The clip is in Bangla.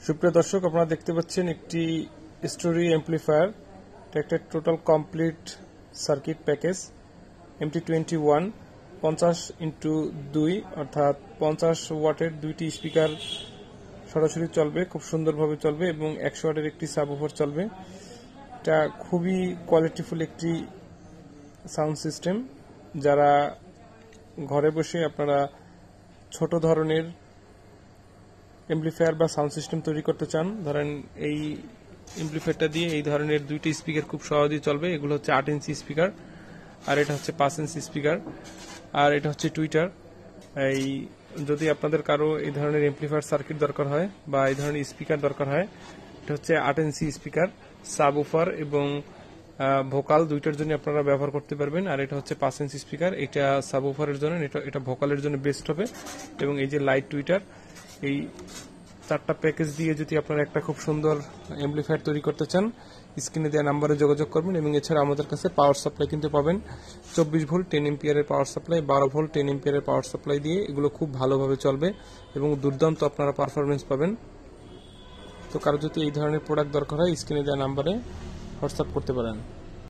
সুপ্রিয় দর্শক, আপনারা দেখতে পাচ্ছেন একটি স্টোরি অ্যাম্পলিফায়ার। এটা একটা total complete circuit package MT21 50x2 অর্থাৎ 50 ওয়াটের দুইটি স্পিকার সরাসরি চলবে, খুব সুন্দরভাবে চলবে এবং 100 ওয়াটের একটি সাবউফার চলবে। এটা খুবই কোয়ালিটিফুল একটি সাউন্ড সিস্টেম। যারা ঘরে বসে আপনারা ছোট ধরনের এমপ্লিফায়ার বা সাউন্ড সিস্টেম তৈরি করতে চান, ধরেন এই এমপ্লিফায়ারটা দিয়ে এই ধরনের দুইটি স্পিকার খুব সহজেই চলবে। এগুলো হচ্ছে 8 ইঞ্চি স্পিকার, আর এটা হচ্ছে 5 ইঞ্চি স্পিকার, আর এটা হচ্ছে টুইটার। এই যদি আপনাদের কারো এই ধরনের এমপ্লিফায়ার সার্কিট দরকার হয় বা এই ধরনের স্পিকার দরকার হয়, এটা হচ্ছে 8 ইঞ্চি স্পিকার, সাবউফার এবং ভোকাল দুইটার জন্য আপনারা ব্যবহার করতে পারবেন। আর এটা হচ্ছে 5 ইঞ্চি স্পিকার, এটা সাবউফারের জন্য, এটা ভোকালের জন্য বেস্ট হবে। এবং এই যে লাইট টুইটার, এই চারটা প্যাকেজ দিয়ে যদি আপনারা একটা খুব সুন্দর অ্যাম্পলিফায়ার তৈরি করতে চান, স্ক্রিনে দেওয়া নাম্বারে যোগাযোগ করবেন। এবং এছাড়া আমাদের কাছে পাওয়ার সাপ্লাই কিন্তু পাবেন 24 ভোল্ট 10 এম্পিয়ারের পাওয়ার সাপ্লাই, 12 ভোল্ট 10 এম্পিয়ারের পাওয়ার সাপ্লাই দিয়ে এগুলো খুব ভালোভাবে চলবে এবং দুর্দান্ত আপনারা পারফরমেন্স পাবেন। তো কারো যদি এই ধরনের প্রোডাক্ট দরকার হয়, স্ক্রিনে দেওয়া নাম্বারে হোয়াটসঅ্যাপ করতে পারেন।